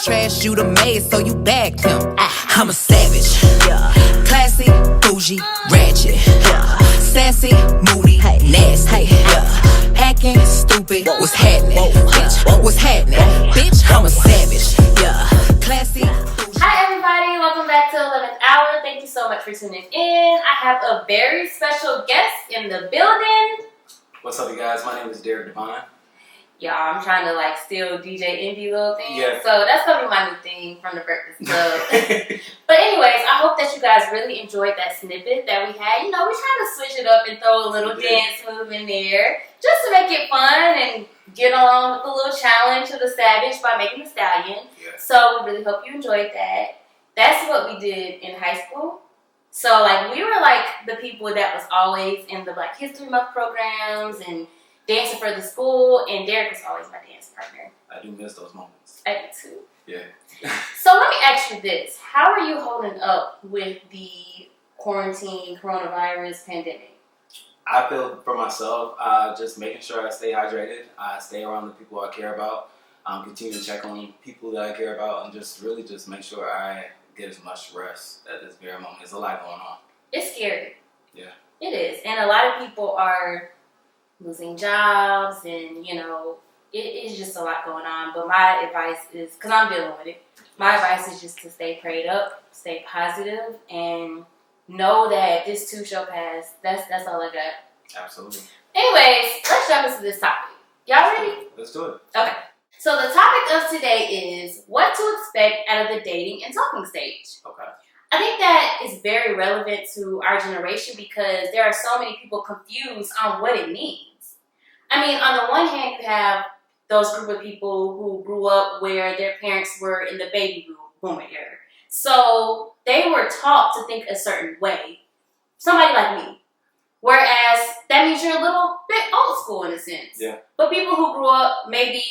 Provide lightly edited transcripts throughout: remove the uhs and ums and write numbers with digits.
trash, you the maid, so you bagged him. I'm a savage, classy, bougie, ratchet, sassy, moody, nasty, hacking, stupid. What's happening, bitch? What's happening, bitch? I'm a savage, classy. Hi everybody, welcome back to 11th Hour. Thank you so much for tuning in. I have a very special guest in the building. What's up, you guys? My name is Derek Devine. Y'all, I'm trying to like steal DJ Envy little things. Yeah. So that's gonna be my new thing from the Breakfast Club. But anyways, I hope that you guys really enjoyed that snippet that we had. You know, we trying to switch it up and throw a little dance move in there just to make it fun and get on with the little challenge of the Savage by making the Stallion. Yeah. So we really hope you enjoyed that. That's what we did in high school. So like we were like the people that was always in the Black History Month programs and dancing for the school, and Derek was always my dance partner. I do miss those moments. I do too. Yeah. So let me ask you this. How are you holding up with the quarantine, coronavirus, pandemic? I feel for myself, just making sure I stay hydrated, stay around the people I care about, continue to check on people that I care about, and just really just make sure I get as much rest at this very moment. There's a lot going on. It's scary. Yeah. It is. And a lot of people are losing jobs, and, you know, it is just a lot going on. But my advice is, because I'm dealing with it, my advice is just to stay prayed up, stay positive, and know that this too shall pass. That's all I got. Absolutely. Anyways, let's jump into this topic. Y'all ready? Let's do it. Okay. So the topic of today is what to expect out of the dating and talking stage. Okay. I think that is very relevant to our generation because there are so many people confused on what it means. I mean, on the one hand, you have those group of people who grew up where their parents were in the baby boomer era. So they were taught to think a certain way. Somebody like me. Whereas that means you're a little bit old school in a sense. Yeah. But people who grew up maybe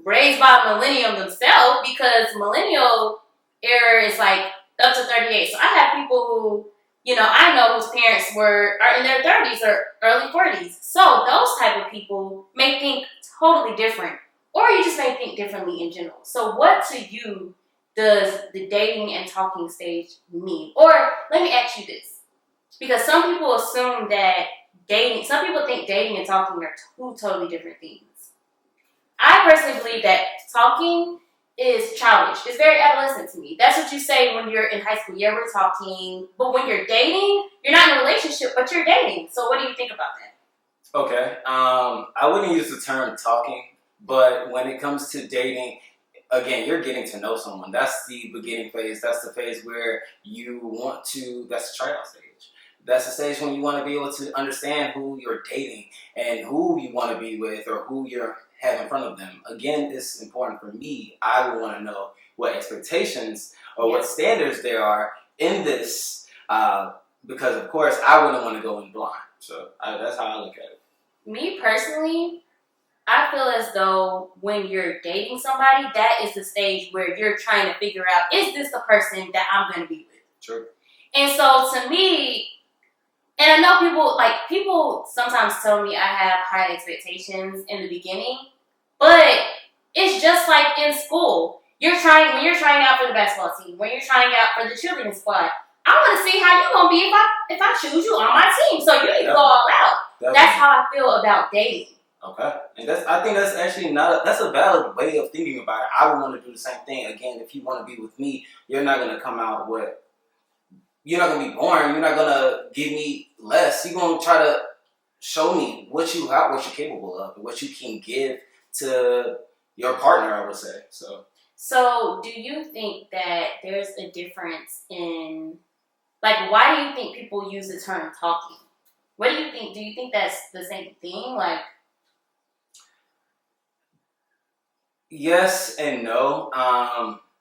raised by a millennium themselves, because millennial era is like up to 38. So I have people who, you know, I know whose parents are in their 30s or early 40s. So those type of people may think totally different, or you just may think differently in general. So what to you does the dating and talking stage mean? Or let me ask you this, because some people assume that some people think dating and talking are two totally different things. I personally believe that talking is childish. It's very adolescent to me. That's what you say when you're in high school. Yeah, we're talking. But when you're dating, you're not in a relationship, but you're dating. So what do you think about that? Okay. I wouldn't use the term talking, but when it comes to dating, again, you're getting to know someone. That's the beginning phase. That's the phase where that's the tryout stage. That's the stage when you want to be able to understand who you're dating and who you want to be with or who you're have in front of them. Again, it's important for me. I would want to know what expectations or what standards there are in this, because of course I wouldn't want to go in blind. So that's how I look at it. Me personally, I feel as though when you're dating somebody, that is the stage where you're trying to figure out, is this the person that I'm going to be with? True. And so to me, and I know people sometimes tell me I have high expectations in the beginning, but it's just like in school. When you're trying out for the basketball team, when you're trying out for the cheerleading squad, I want to see how you're going to be if I choose you on my team. So you need to go all out. Definitely. That's how I feel about dating. Okay. And I think that's actually that's a valid way of thinking about it. I would want to do the same thing. Again, if you want to be with me, you're not going to come out you're not going to be boring. You're not going to give me less. You're going to try to show me what you're capable of and what you can give to your partner, I would say. So do you think that there's a difference in, like, why do you think people use the term talking? What do you think? Do you think that's the same thing? Like, yes and no.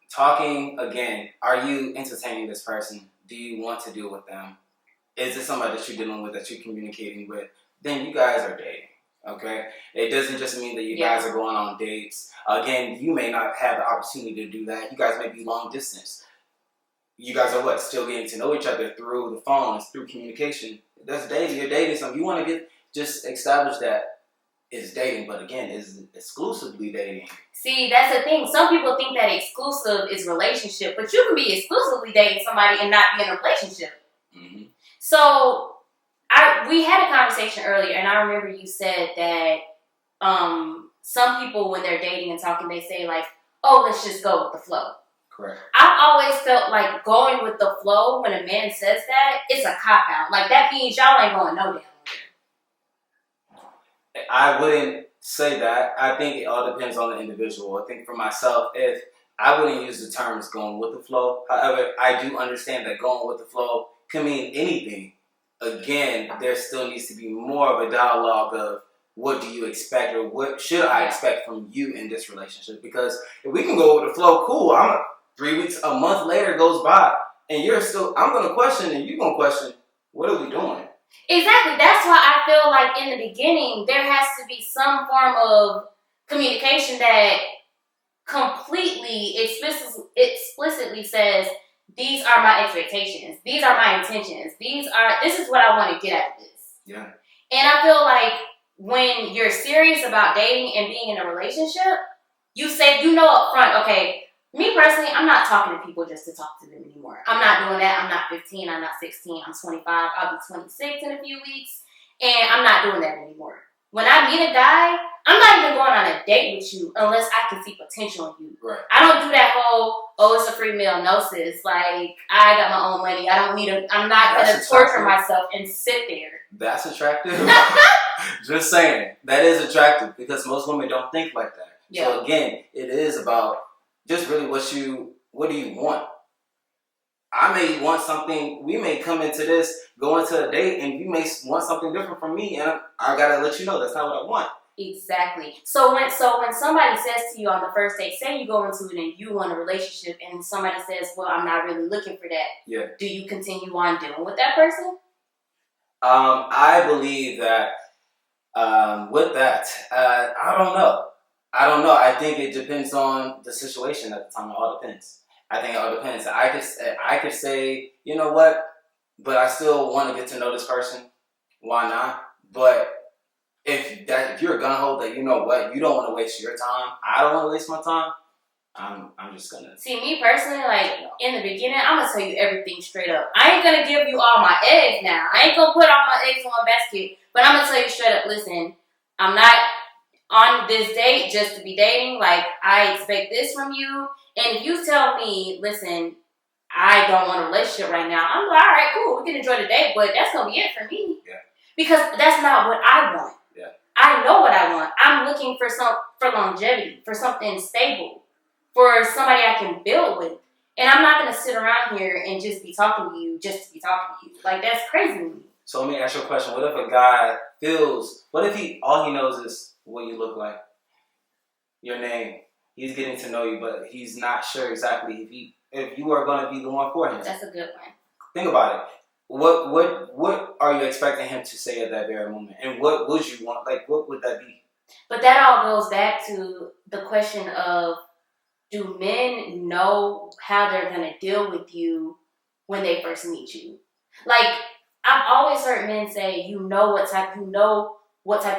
Talking, again, are you entertaining this person? Do you want to deal with them? Is it somebody that you're dealing with, that you're communicating with? Then you guys are dating, okay? It doesn't just mean that you guys are going on dates. Again, you may not have the opportunity to do that. You guys may be long distance. You guys are still getting to know each other through the phones, through communication. That's dating. You're dating something. You want to just establish that is dating, but again, is exclusively dating. See, that's the thing. Some people think that exclusive is relationship, but you can be exclusively dating somebody and not be in a relationship. Mm-hmm. So, we had a conversation earlier, and I remember you said that some people, when they're dating and talking, they say like, "Oh, let's just go with the flow." Correct. I've always felt like going with the flow when a man says that, it's a cop out. Like that means y'all ain't going no damn where. I wouldn't say that. I think it all depends on the individual. I think for myself, if I wouldn't use the terms going with the flow. However, I do understand that going with the flow can mean anything. Again, there still needs to be more of a dialogue of what do you expect or what should I expect from you in this relationship? Because if we can go with the flow, cool. 3 weeks, a month later goes by and I'm going to question and you're going to question, what are we doing? Exactly. That's why I feel like in the beginning, there has to be some form of communication that completely explicitly says, these are my expectations. These are my intentions. This is what I want to get out of this. Yeah. And I feel like when you're serious about dating and being in a relationship, you up front, okay, me personally, I'm not talking to people just to talk to them anymore. I'm not doing that. I'm not 15. I'm not 16. I'm 25. I'll be 26 in a few weeks. And I'm not doing that anymore. When I meet a guy, I'm not even going on a date with you unless I can see potential in you. Right. I don't do that whole, it's a free meal, no sis. Like, I got my own money. I'm not going to torture myself and sit there. That's attractive. Just saying. That is attractive because most women don't think like that. Yeah. So again, it is about just really what do you want? I may want something, we may come into this, go into a date, and you may want something different from me, and I gotta let you know that's not what I want. Exactly. So when somebody says to you on the first date, say you go into it and you want a relationship, and somebody says, well, I'm not really looking for that. Yeah. Do you continue on dealing with that person? I believe that with that, I don't know. I think it depends on the situation at the time. It all depends. I think it all depends. I could say, you know what, but I still want to get to know this person. Why not? But if you're a gun-ho that you know what, you don't want to waste your time. I don't want to waste my time. I'm just gonna see me personally. Like in the beginning, I'm gonna tell you everything straight up. I ain't gonna give you all my eggs now. I ain't gonna put all my eggs in one basket. But I'm gonna tell you straight up. Listen, I'm not on this date just to be dating. Like I expect this from you. And if you tell me, listen, I don't want a relationship right now, I'm like, all right, cool, we can enjoy the date, but that's gonna be it for me. Yeah. Because that's not what I want. Yeah. I know what I want. I'm looking for longevity, for something stable, for somebody I can build with. And I'm not gonna sit around here and just be talking to you just to be talking to you. Like that's crazy to me. So let me ask you a question. What if a guy what if all he knows is what you look like, your name? He's getting to know you, but he's not sure exactly if you are going to be the one for him. That's a good one. Think about it. What are you expecting him to say at that very moment? And what would you want? Like, what would that be? But that all goes back to the question of, do men know how they're going to deal with you when they first meet you? Like, I've always heard men say, you know what type of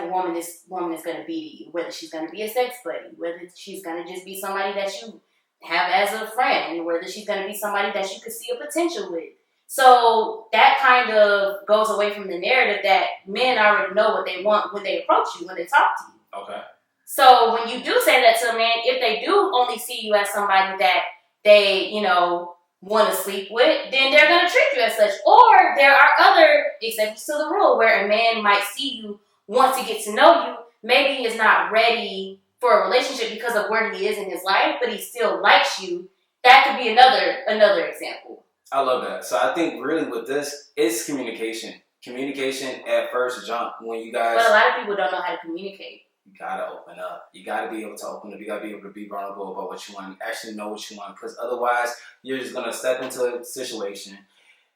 woman this woman is going to be to you, whether she's going to be a sex buddy, whether she's going to just be somebody that you have as a friend, whether she's going to be somebody that you could see a potential with. So that kind of goes away from the narrative that men already know what they want when they approach you, when they talk to you. Okay. So when you do say that to a man, if they do only see you as somebody that they, want to sleep with, then they're going to treat you as such. Or there are other exceptions to the rule where a man might see you, want to get to know you, maybe he is not ready for a relationship because of where he is in his life, but he still likes you. That could be another example. I love that. So I think really with this, it's communication. Communication at first jump when you guys... But a lot of people don't know how to communicate. You gotta open up. You gotta be able to open up. You gotta be able to be vulnerable about what you want. Actually know what you want. Because otherwise, you're just gonna step into a situation.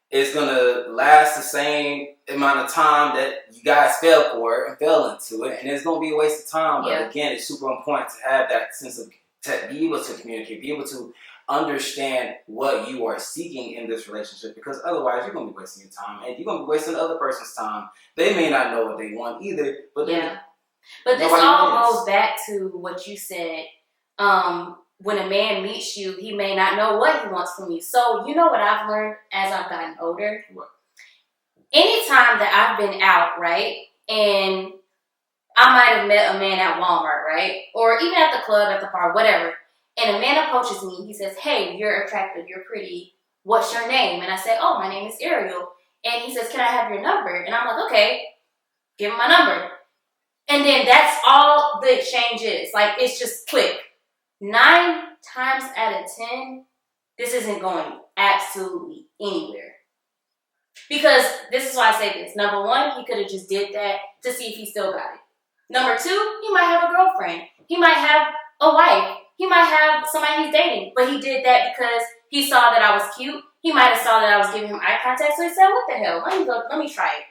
It's gonna last the same amount of time that you guys fell for it and fell into it, and it's gonna be a waste of time. But again, it's super important to have that sense of to be able to communicate, be able to understand what you are seeking in this relationship. Because otherwise, you're gonna be wasting your time, and you're gonna be wasting the other person's time. They may not know what they want either, but But this Nobody all wins. goes back to what you said. When a man meets you, he may not know what he wants from you. So you know what I've learned as I've gotten older? What? Anytime that I've been out, right, and I might have met a man at Walmart, right, or even at the club, at the bar, whatever, and a man approaches me, he says, hey, you're attractive, you're pretty, what's your name? And I say, oh, my name is Ariel. And he says, can I have your number? And I'm like, okay, give him my number. And then that's all the exchange is. Like, it's just quick. 9 times out of 10, this isn't going absolutely anywhere. Because this is why I say this. Number one, he could have just did that to see if he still got it. Number two, he might have a girlfriend. He might have a wife. He might have somebody he's dating. But he did that because he saw that I was cute. He might have saw that I was giving him eye contact. So he said, what the hell? Let me try it.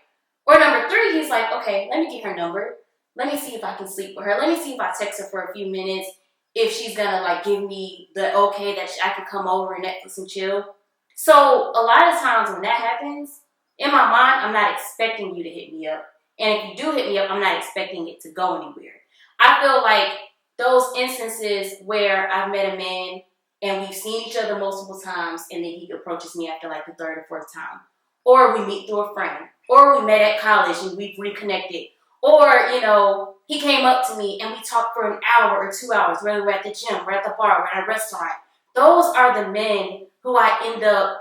Or number three, he's like, okay, let me get her number. Let me see if I can sleep with her. Let me see if I text her for a few minutes. If she's gonna like give me the okay that I can come over and Netflix and chill. So a lot of times when that happens, in my mind, I'm not expecting you to hit me up. And if you do hit me up, I'm not expecting it to go anywhere. I feel like those instances where I've met a man and we've seen each other multiple times and then he approaches me after like the third or fourth time. Or we meet through a friend. Or we met at college and we've reconnected. Or, you know, he came up to me and we talked for an hour or 2 hours, whether we're at the gym, we're at the bar, we're at a restaurant. Those are the men who I end up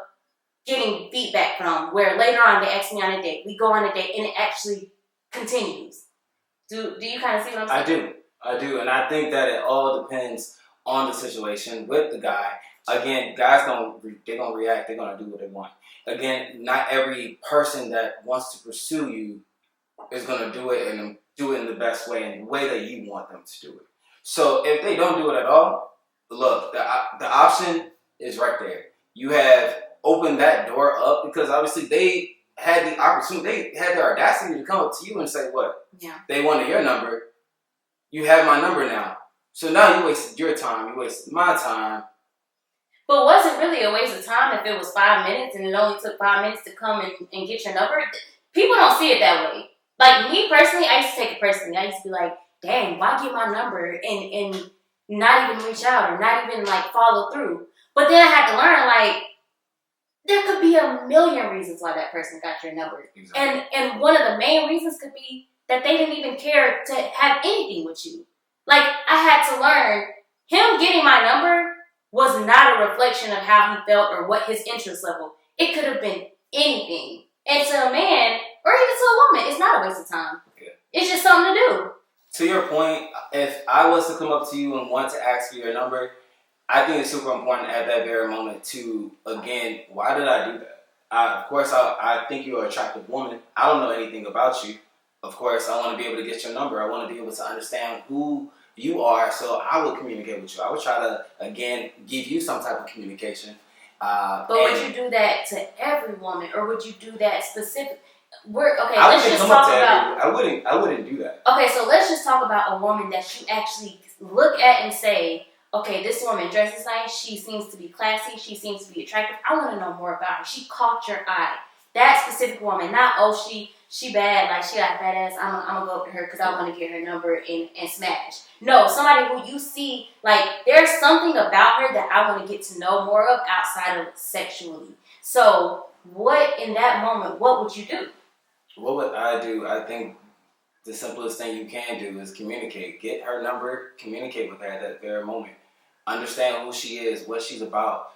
getting feedback from, where later on they ask me on a date. We go on a date and it actually continues. Do you kind of see what I'm saying? I do. And I think that it all depends on the situation with the guy. Again, guys they're gonna react, they're gonna do what they want. Again, not every person that wants to pursue you is gonna do it in the best way, in the way that you want them to do it. So if they don't do it at all, look, the option is right there. You have opened that door up because obviously they had the opportunity, they had the audacity to come up to you and say what? Yeah. They wanted your number. You have my number now. So now you wasted your time, you wasted my time. But was it really a waste of time if it was 5 minutes and it only took 5 minutes to come and get your number? People don't see it that way. Like me personally, I used to take it personally. I used to be like, dang, why get my number and not even reach out or not even like follow through? But then I had to learn like there could be a million reasons why that person got your number. Exactly. And one of the main reasons could be that they didn't even care to have anything with you. Like I had to learn him getting my number was not a reflection of how he felt or what his interest level. It could have been anything. And to a man, or even to a woman, it's not a waste of time. Yeah. It's just something to do. To your point, if I was to come up to you and want to ask for your number, I think it's super important at that very moment to, again, why did I do that? Of course, I think you're an attractive woman. I don't know anything about you. Of course, I want to be able to get your number. I want to be able to understand who you are, so I will communicate with you. I would try to, again, give you some type of communication. But would you do that to every woman, or would you do that specific? I wouldn't do that. Okay, so let's just talk about a woman that you actually look at and say, okay, this woman dresses nice. She seems to be classy. She seems to be attractive. I want to know more about her. She caught your eye. That specific woman, not she bad, like she got a fat ass. I'm gonna go up to her because I want to get her number and smash. No, somebody who you see like there's something about her that I want to get to know more of outside of sexually. So, what in that moment? What would you do? What would I do? I think the simplest thing you can do is communicate. Get her number, communicate with her at that very moment. Understand who she is, what she's about.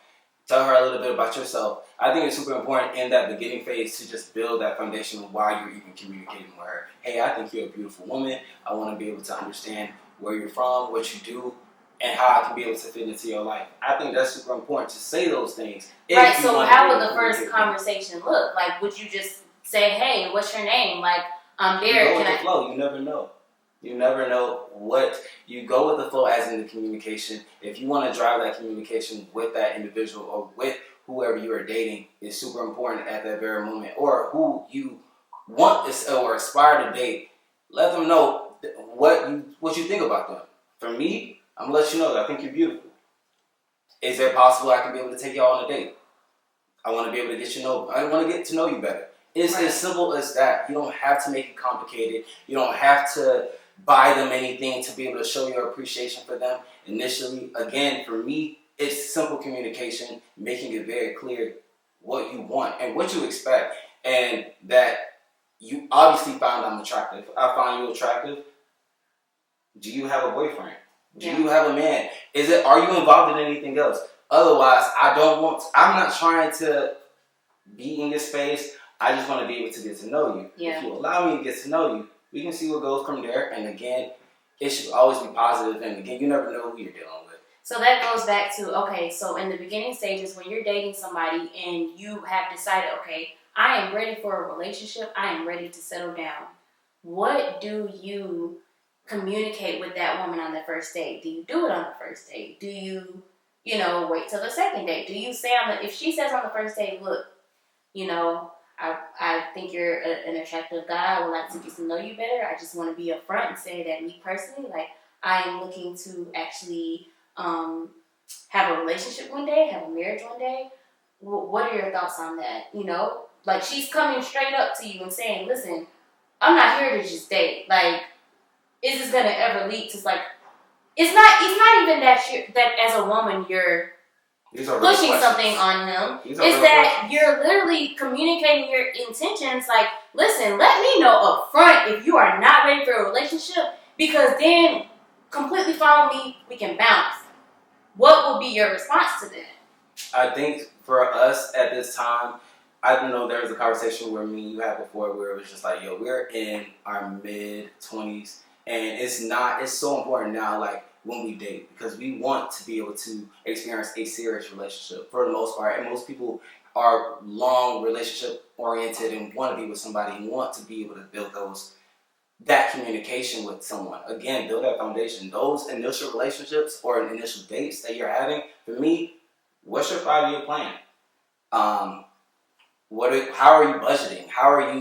Tell her a little bit about yourself. I think it's super important in that beginning phase to just build that foundation of why you're even communicating with her. Hey, I think you're a beautiful woman. I want to be able to understand where you're from, what you do, and how I can be able to fit into your life. I think that's super important to say those things. Right, so how would the first conversation look? Like, would you just say, hey, what's your name? Like, I'm Derek. You go with the flow. You never know. You never know what you go with the flow as in the communication. If you want to drive that communication with that individual or with whoever you are dating, is super important at that very moment. Or who you want to or aspire to date, let them know what you think about them. For me, I'm gonna let you know that I think you're beautiful. Is it possible I can be able to take y'all on a date? I want to be able to I want to get to know you better. It's as simple as that. You don't have to make it complicated. You don't have to buy them anything, to be able to show your appreciation for them initially. Again, for me, it's simple communication, making it very clear what you want and what you expect, and that you obviously found I'm attractive. I find you attractive. Do you have a boyfriend? Do you have a man? Are you involved in anything else? Otherwise, I'm not trying to be in your space. I just want to be able to get to know you. Yeah. If you allow me to get to know you, we can see what goes from there. And again, it should always be positive. And again, you never know who you're dealing with. So that goes back to, okay, so in the beginning stages, when you're dating somebody and you have decided, okay, I am ready for a relationship, I am ready to settle down. What do you communicate with that woman on the first date? Do you do it on the first date? Do you, wait till the second date? Do you say if she says on the first date, look, I think you're an attractive guy, I would like to get to know you better, I just want to be upfront and say that me personally, like, I am looking to actually have a relationship one day, have a marriage one day. What are your thoughts on that? Like, she's coming straight up to you and saying, listen, I'm not here to just date. Like, is this gonna ever lead to, like, it's not even that as a woman you're pushing something on him. It's that you're literally communicating your intentions. Like, listen, let me know up front if you are not ready for a relationship, because then completely follow me, we can bounce. What would be your response to that? I think for us at this time, I don't know, there was a conversation where me and you had before where it was just like, yo, we're in our mid-20s, and it's so important now, like, when we date, because we want to be able to experience a serious relationship for the most part, and most people are long relationship oriented and want to be with somebody and want to be able to build that communication with someone. Again, build that foundation. Those initial relationships or initial dates that you're having, for me, what's your 5-year plan? How are you budgeting?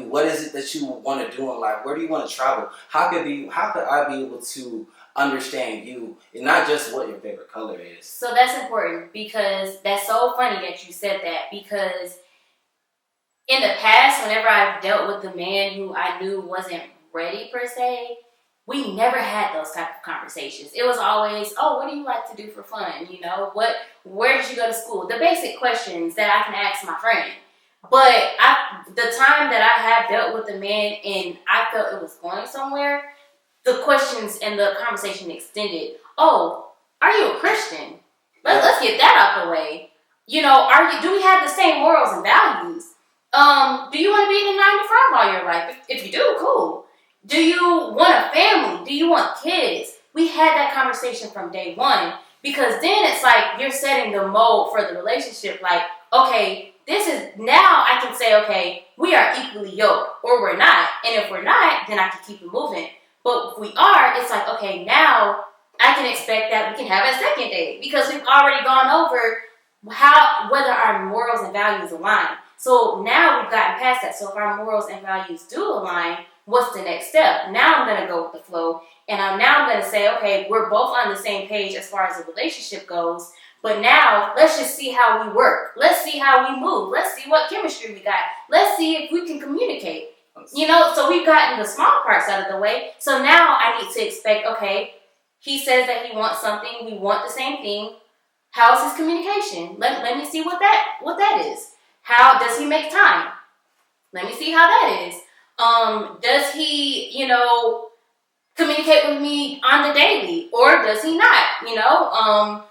What is it that you want to do in life? Where do you want to travel? How could I be able to understand you, and not just what your favorite color is? So that's important, because that's so funny that you said that, because in the past, whenever I've dealt with a man who I knew wasn't ready per se, we never had those type of conversations. It was always, oh, what do you like to do for fun? Where did you go to school? The basic questions that I can ask my friend. But the time that I have dealt with a man and I felt it was going somewhere, the questions and the conversation extended. Oh, are you a Christian? Let's get that out the way. Do we have the same morals and values? Do you want to be in a 9 to 5 all your life? If you do, cool. Do you want a family? Do you want kids? We had that conversation from day one, because then it's like you're setting the mold for the relationship. Like, okay, now I can say, okay, we are equally yoked, or we're not. And if we're not, then I can keep it moving. But if we are, it's like, okay, now I can expect that we can have a second date, because we've already gone over whether our morals and values align. So now we've gotten past that. So if our morals and values do align, what's the next step? Now I'm going to go with the flow, and I'm going to say, okay, we're both on the same page as far as the relationship goes, but now let's just see how we work. Let's see how we move. Let's see what chemistry we got. Let's see if we can communicate. So we've gotten the small parts out of the way. So now I need to expect, okay, he says that he wants something. We want the same thing. How is his communication? Let me see what that is. How does he make time? Let me see how that is. Does he, communicate with me on the daily, or does he not?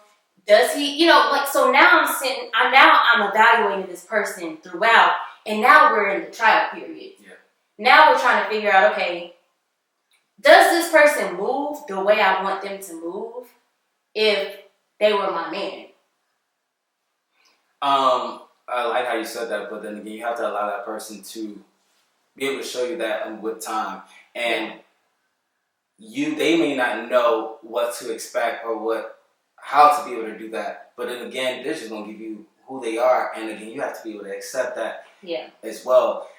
Does he, so now I'm evaluating this person throughout, and now we're in the trial period. Yeah. Now we're trying to figure out, okay, does this person move the way I want them to move if they were my man? I like how you said that, but then again, you have to allow that person to be able to show you that with time, and they may not know what to expect or how to be able to do that. But then again, they're just gonna give you who they are, and again, you have to be able to accept that as well.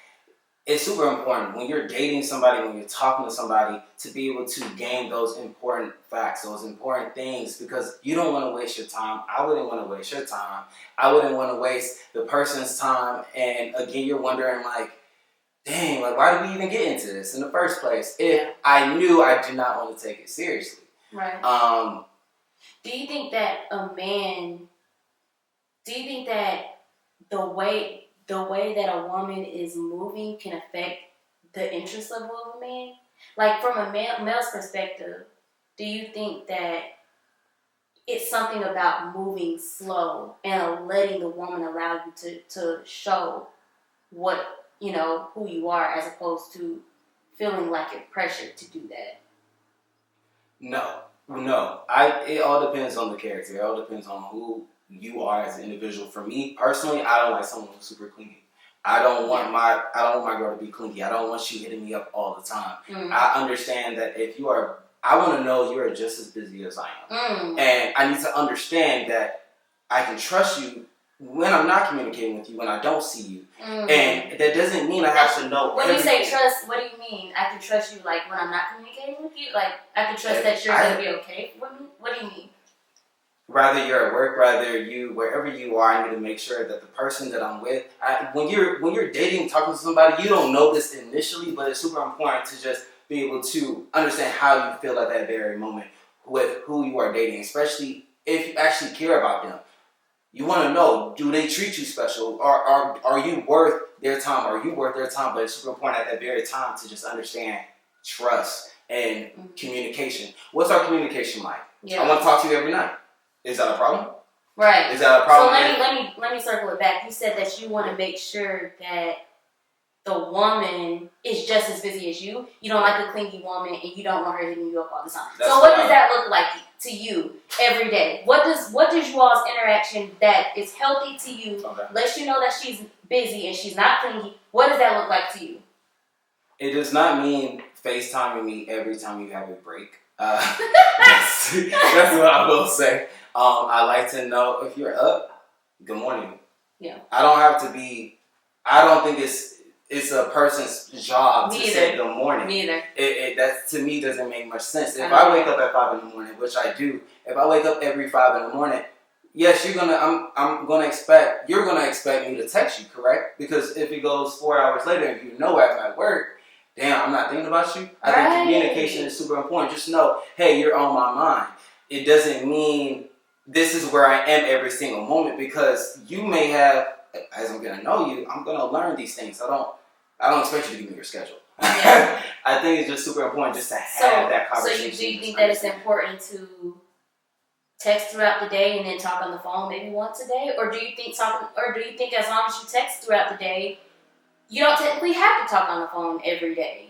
It's super important when you're dating somebody, when you're talking to somebody, to be able to gain those important facts, those important things, because you don't want to waste your time. I wouldn't want to waste your time. I wouldn't want to waste the person's time. And again, you're wondering, like, dang, like, why did we even get into this in the first place? If I knew I did not want to take it seriously. Right. Do you think that the way that a woman is moving can affect the interest level of a man? Like, from a male's perspective, do you think that it's something about moving slow and letting the woman allow you to show what, who you are, as opposed to feeling like you're pressured to do that? No. It all depends on the character. It all depends on who you are as an individual. For me personally, I don't like someone who's super clingy. I don't want my girl to be clingy. I don't want you hitting me up all the time. I understand that I want to know you're just as busy as I am. And I need to understand that I can trust you when I'm not communicating with you, when I don't see you. And that doesn't mean I have to know When everything. you say trust, what do you mean? I can trust you, like, when I'm not communicating with you? Like, I can trust that you're going to be okay with me? What do you mean? Rather you're at work, wherever you are, I need to make sure that the person that I'm with, when you're dating, talking to somebody, you don't know this initially, but it's super important to just be able to understand how you feel at that very moment with who you are dating, especially if you actually care about them. You want to know, do they treat you special? Are you worth their time? Are you worth their time? But it's super important at that very time to just understand trust and communication. What's our communication like? Yeah. I want to talk to you every night. Is that a problem? Right. Is that a problem? So let me circle it back. You said that you want to make sure that the woman is just as busy as you. You don't like a clingy woman, and you don't want her hitting you up all the time. So what does that look like to you every day? What does you all's interaction that is healthy to you, lets you know that she's busy and she's not clingy? What does that look like to you? It does not mean FaceTiming me every time you have a break. That's what I will say. I like to know if you're up, good morning. Yeah. I don't think it's a person's job to say good morning. Me either. That to me doesn't make much sense. If I wake up at 5 in the morning, which I do, if I wake up every 5 in the morning, yes, you're gonna expect me to text you, correct? Because if it goes 4 hours later and you know I'm at work, damn, I'm not thinking about you. I think communication is super important. Just know, hey, you're on my mind. It doesn't mean this is where I am every single moment, because you may have, as I'm gonna know you, I'm gonna learn these things. I don't expect you to give me your schedule. Yeah. I think it's just super important just to have that conversation. So do you think that it's important to text throughout the day and then talk on the phone maybe once a day, or do you think as long as you text throughout the day, you don't technically have to talk on the phone every day?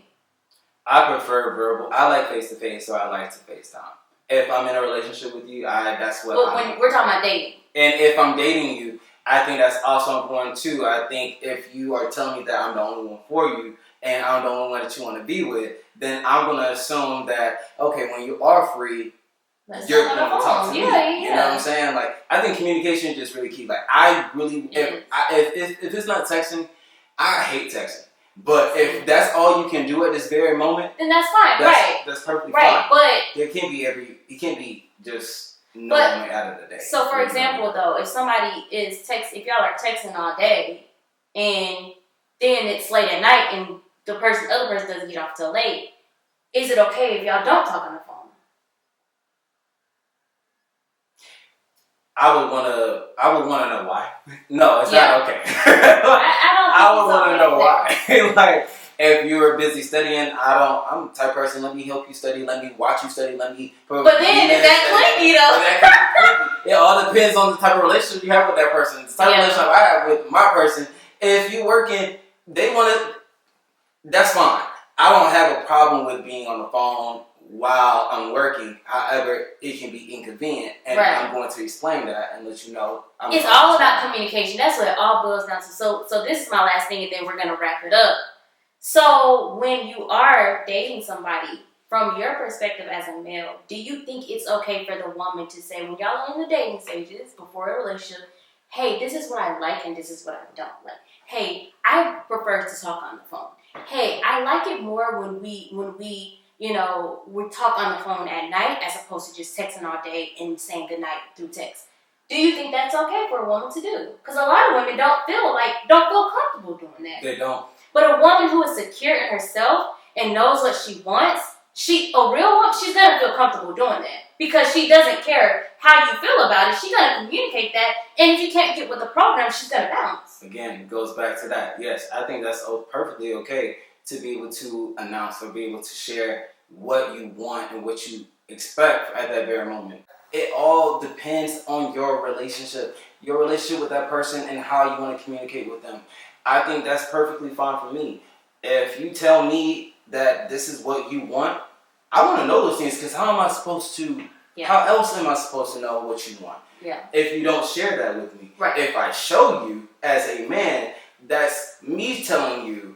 I prefer verbal. I like face to face, so I like to FaceTime. If I'm in a relationship with you, that's what. But when we're talking about dating, and if I'm dating you, I think that's also important too. I think if you are telling me that I'm the only one for you and I'm the only one that you want to be with, then I'm going to assume that, okay, when you are free, you're going to talk to me. Yeah. You know what I'm saying? Like, I think communication is just really key. Like, I really, if it's not texting, I hate texting. But if that's all you can do at this very moment, then that's fine, right? That's perfectly fine. But it can't be just no moment out of the day. So, for example, though, if somebody if y'all are texting all day, and then it's late at night, and the other person doesn't get off till late, is it okay if y'all don't talk on the phone? I would want to know why. No, it's not okay. I would want to know why. Like, if you're busy studying, I'm the type of person, let me help you study, let me watch you study, let me... But then, is that clingy, though? It all depends on the type of relationship you have with that person. The type of relationship I have with my person, if you're working, that's fine. I don't have a problem with being on the phone while I'm working. However, it can be inconvenient, and I'm going to explain that and let you know. It's all about communication. That's what it all boils down to. So this is my last thing, and then we're going to wrap it up. So when you are dating somebody, from your perspective as a male, do you think it's okay for the woman to say, when y'all are in the dating stages, before a relationship, hey, this is what I like and this is what I don't like. Hey, I prefer to talk on the phone. Hey, I like it more when we we talk on the phone at night as opposed to just texting all day and saying goodnight through text. Do you think that's okay for a woman to do? Because a lot of women don't feel comfortable doing that. They don't. But a woman who is secure in herself and knows what she wants, a real woman, she's gonna feel comfortable doing that because she doesn't care how you feel about it. She's gonna communicate that, and if you can't get with the program, she's gonna bounce. Again, it goes back to that. Yes, I think that's perfectly okay to be able to announce or be able to share what you want and what you expect at that very moment. It all depends on your relationship with that person and how you want to communicate with them. I think that's perfectly fine for me. If you tell me that this is what you want, I want to know those things because how am I supposed to, how else am I supposed to know what you want? Yeah. If you don't share that with me. Right. If I show you as a man, that's me telling you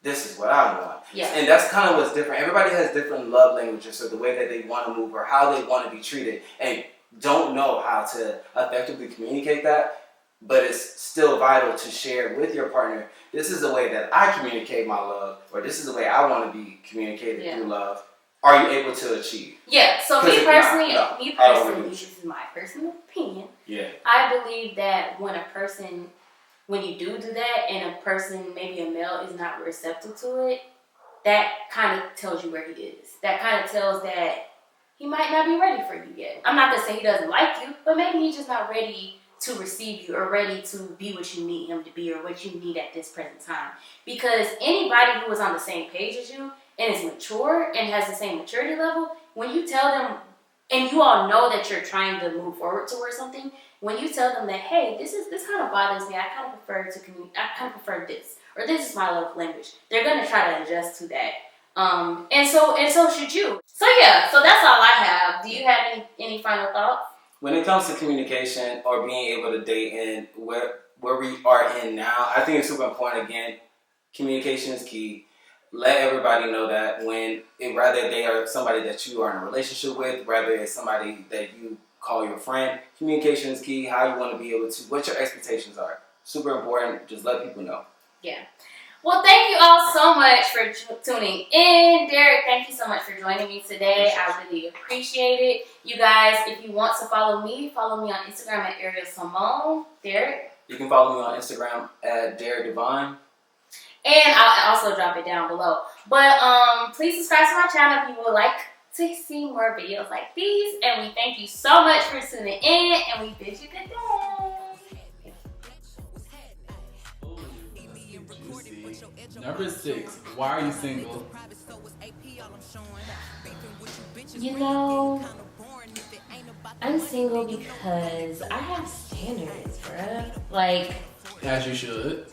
this is what I want. Yeah. And that's kind of what's different. Everybody has different love languages or the way that they want to move or how they want to be treated and don't know how to effectively communicate that, but it's still vital to share with your partner, this is the way that I communicate my love or this is the way I want to be communicated through love. Are you able to achieve? Yeah, so me personally, this is my personal opinion. Yeah. I believe that when you do that and a person, maybe a male, is not receptive to it, that kind of tells you where he is. That kind of tells that he might not be ready for you yet. I'm not going to say he doesn't like you, but maybe he's just not ready to receive you or ready to be what you need him to be or what you need at this present time. Because anybody who is on the same page as you and is mature and has the same maturity level, when you tell them, and you all know that you're trying to move forward towards something, when you tell them that, hey, this kind of bothers me, I kind of prefer this, or this is my love language, they're gonna try to adjust to that. And so should you. So yeah, so that's all I have. Do you have any final thoughts? When it comes to communication or being able to date in where we are in now, I think it's super important. Again, communication is key. Let everybody know that whether they are somebody that you are in a relationship with, whether it's somebody that you call your friend, communication is key. How you want to be able to, what your expectations are. Super important. Just let people know. Yeah. Well, thank you all so much for tuning in. Derek, thank you so much for joining me today. I really appreciate it. You guys, if you want to follow me on Instagram at Ariel Simone. Derek? You can follow me on Instagram at Derek Divine. And I'll also drop it down below. But please subscribe to my channel if you would like to see more videos like these. And we thank you so much for tuning in. And we bid you good day. Number 6, why are you single? You know, I'm single because I have standards, bruh. Like, As you should.